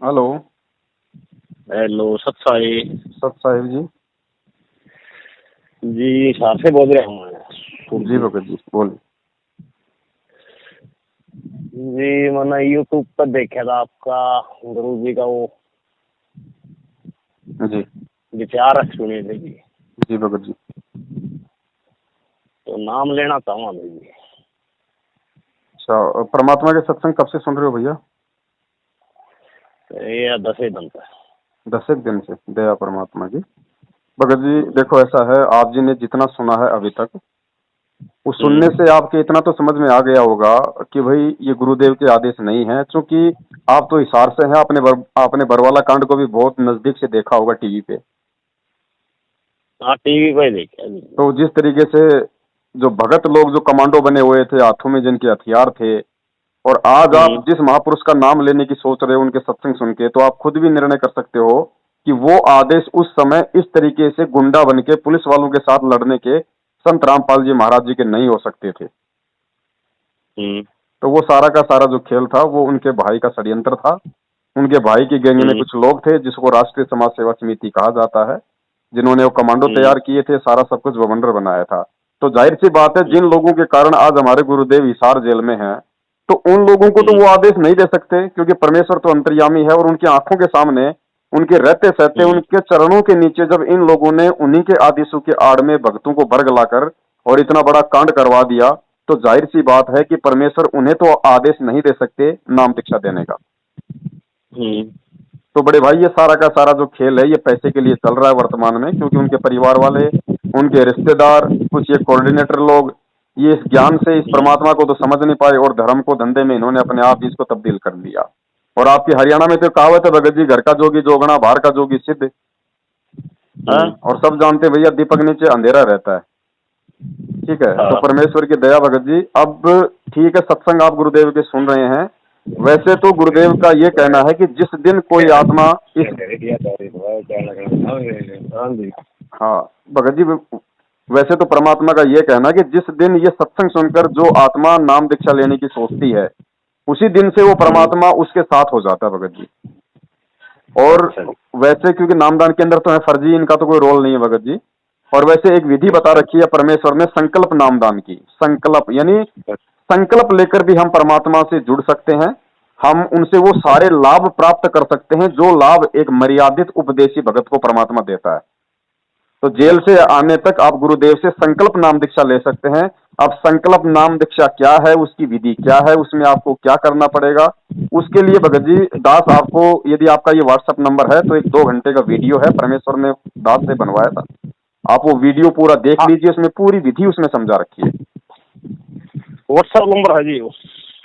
Hello. Hello सत साई। सत साहिब जी। जी साहब से बोल रहा हूँ मैं। जी भगत जी बोलिए। जी मैंने यूट्यूब पर देखा था आपका गुरु जी का वो जी विचार सुने थे जी। जी भगत जी। तो नाम लेना चाहूँगा जी। अच्छा, परमात्मा के सत्संग कब से सुन रहे हो भैया? तो ये 10 दिन तक। 10 दिन से। दया परमात्मा की। भगत जी देखो, ऐसा है, आप जी ने जितना सुना है अभी तक, उस सुनने से आपके इतना तो समझ में आ गया होगा कि भाई ये गुरुदेव के आदेश नहीं है, क्योंकि आप तो हिसार से हैं। आपने बरवाला कांड को भी बहुत नजदीक से देखा होगा टीवी पे। हाँ टीवी पे देखा जी। तो जिस तरीके से जो भगत लोग जो कमांडो बने हुए थे, हाथों में जिनके हथियार थे, और आज आप जिस महापुरुष का नाम लेने की सोच रहे हो उनके सत्संग सुन के, तो आप खुद भी निर्णय कर सकते हो कि वो आदेश उस समय इस तरीके से गुंडा बन के पुलिस वालों के साथ लड़ने के संत रामपाल जी महाराज जी के नहीं हो सकते थे। तो वो सारा का सारा जो खेल था वो उनके भाई का षड्यंत्र था। उनके भाई की गैंग में कुछ लोग थे जिसको राष्ट्रीय समाज सेवा समिति कहा जाता है, जिन्होंने वो कमांडो तैयार किए थे, सारा सब कुछ बवंडर बनाया था। तो जाहिर सी बात है, जिन लोगों के कारण आज हमारे गुरुदेव हिसार जेल में हैं, तो उन लोगों को तो वो आदेश नहीं दे सकते, क्योंकि परमेश्वर तो अंतर्यामी है और उनकी आंखों के सामने, उनके रहते सहते, उनके चरणों के नीचे जब इन लोगों ने उन्हीं के आदेशों के आड़ में भक्तों को बरग लाकर और इतना बड़ा कांड करवा दिया, तो जाहिर सी बात है कि परमेश्वर उन्हें तो आदेश नहीं दे सकते नाम दीक्षा देने का। तो बड़े भाई, ये सारा का सारा जो खेल है ये पैसे के लिए चल रहा है वर्तमान में, क्योंकि उनके परिवार वाले, उनके रिश्तेदार, कुछ ये कोऑर्डिनेटर लोग, ये इस ज्ञान से इस परमात्मा को तो समझ नहीं पाए और धर्म को धंधे में इन्होंने अपने आप ही इसको तब्दील कर दिया। और आपकी हरियाणा में तो कहावत है भगत जी, घर का जोगी जोगना, बाहर का जोगी सिद्ध। और सब जानते भैया, दीपक नीचे अंधेरा रहता है। ठीक है, तो परमेश्वर की दया भगत जी। अब ठीक है, सत्संग आप गुरुदेव के सुन रहे हैं। वैसे तो गुरुदेव का ये कहना है कि जिस दिन कोई आत्मा इस हाँ भगत जी, वैसे तो परमात्मा का ये कहना है कि जिस दिन ये सत्संग सुनकर जो आत्मा नाम दीक्षा लेने की सोचती है, उसी दिन से वो परमात्मा उसके साथ हो जाता है भगत जी। और वैसे क्योंकि नामदान के अंदर तो है फर्जी, इनका तो कोई रोल नहीं है भगत जी। और वैसे एक विधि बता रखी है परमेश्वर ने संकल्प नामदान की। संकल्प यानी संकल्प लेकर भी हम परमात्मा से जुड़ सकते हैं, हम उनसे वो सारे लाभ प्राप्त कर सकते हैं जो लाभ एक मर्यादित उपदेशी भगत को परमात्मा देता है। तो जेल से आने तक आप गुरुदेव से संकल्प नाम दीक्षा ले सकते हैं। अब संकल्प नाम दीक्षा क्या है, उसकी विधि क्या है, उसमें आपको क्या करना पड़ेगा, उसके लिए भगत जी दास आपको, यदि आपका ये व्हाट्सएप नंबर है तो एक 2 घंटे का वीडियो है, परमेश्वर ने दास से बनवाया था, आप वो वीडियो पूरा देख लीजिए, उसमें पूरी विधि उसमें समझा रखी है। व्हाट्सएप नंबर है जी।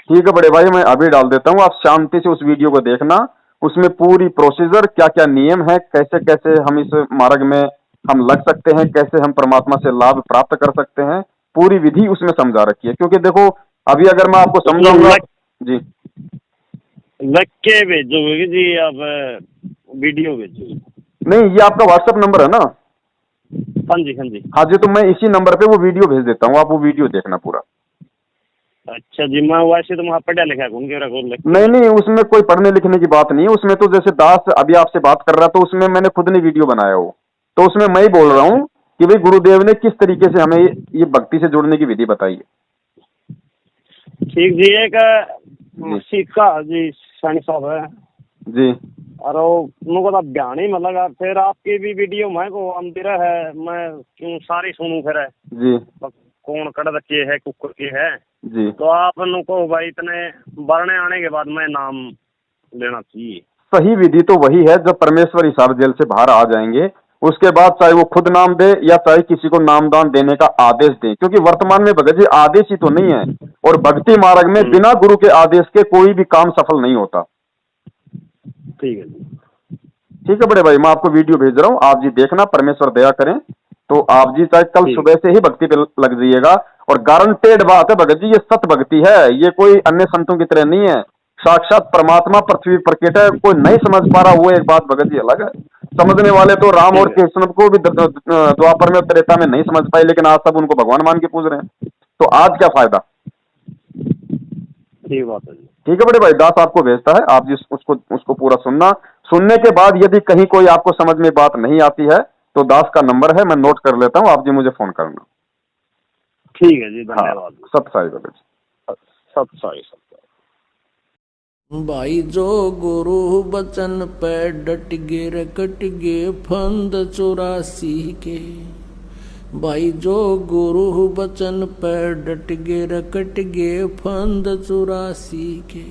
ठीक है बड़े भाई, मैं अभी डाल देता हूँ, आप शांति से उस वीडियो को देखना। उसमें पूरी प्रोसीजर, क्या क्या नियम है, कैसे कैसे हम इस मार्ग में हम लग सकते हैं, कैसे हम परमात्मा से लाभ प्राप्त कर सकते हैं, पूरी विधि उसमें समझा रखी है। क्योंकि देखो, अभी अगर मैं आपको समझाऊंगा जी, लग के भेजोगे जी आप वीडियो भेजो? नहीं, ये आपका व्हाट्सएप नंबर है ना? हाँ जी हाँ जी। हाँ जी, तो मैं इसी नंबर पे वो वीडियो भेज देता हूँ, आप वो वीडियो देखना पूरा। अच्छा जी, मैं वैसे तो वहाँ पढ़ा लिखा हूँ। नहीं नहीं, उसमें कोई पढ़ने लिखने की बात नहीं है। उसमें तो जैसे दास अभी आपसे बात कर रहा, तो उसमें मैंने खुद ने वीडियो बनाया हो, तो उसमें मैं ही बोल रहा हूँ कि भाई गुरुदेव ने किस तरीके से हमें ये भक्ति से जुड़ने की विधि बताई है। ठीक जी। एक सिक्का जी सैनी साहब है जी, और मुझको तो ध्यान ही मतलब लगा, फिर आपकी भी वीडियो मैं को अंदर है, मैं क्यों सारी सुनूं फिर जी, कौन कड़द के है कुकर के है जी। तो आप को भाई इतने बढ़ने आने के बाद मैं नाम लेना चाहिए। सही विधि तो वही है, जब परमेश्वर हिसार जेल से बाहर आ जाएंगे, उसके बाद चाहे वो खुद नाम दे या चाहे किसी को नामदान देने का आदेश दे, क्योंकि वर्तमान में भगत जी आदेश ही तो नहीं है, और भक्ति मार्ग में बिना गुरु के आदेश के कोई भी काम सफल नहीं होता। ठीक है जी। ठीक है बड़े भाई, मैं आपको वीडियो भेज रहा हूँ, आप जी देखना, परमेश्वर दया करें तो आप जी चाहे कल सुबह से ही भक्ति पे लग जाइएगा। और गारंटेड बात है भगत जी, ये सत भक्ति है, ये कोई अन्य संतों की तरह नहीं है। साक्षात परमात्मा पृथ्वी पर प्रकट है। कोई नहीं समझ पा रहा वो एक बात भगत जी अलग है, समझने वाले तो राम और कृष्ण को भी द्वापर में त्रेता में नहीं समझ पाए, लेकिन आज सब उनको भगवान मान के पूज रहे हैं, तो आज क्या फायदा। ठीक बात है जी। ठीक है बड़े भाई, दास आपको भेजता है, आप जिस उसको पूरा सुनना। सुनने के बाद यदि कहीं कोई आपको समझ में बात नहीं आती है तो दास का नंबर है, मैं नोट कर लेता हूँ, आप जी मुझे फोन करना। ठीक है जी, हाँ, धन्यवाद। सत साई बाबा जी। सत साई। भाई जो गुरु बचन पे डट गे रकट गे फंद 84 के। भाई जो गुरु बचन पे डट गे रकट गे फंद 84 के।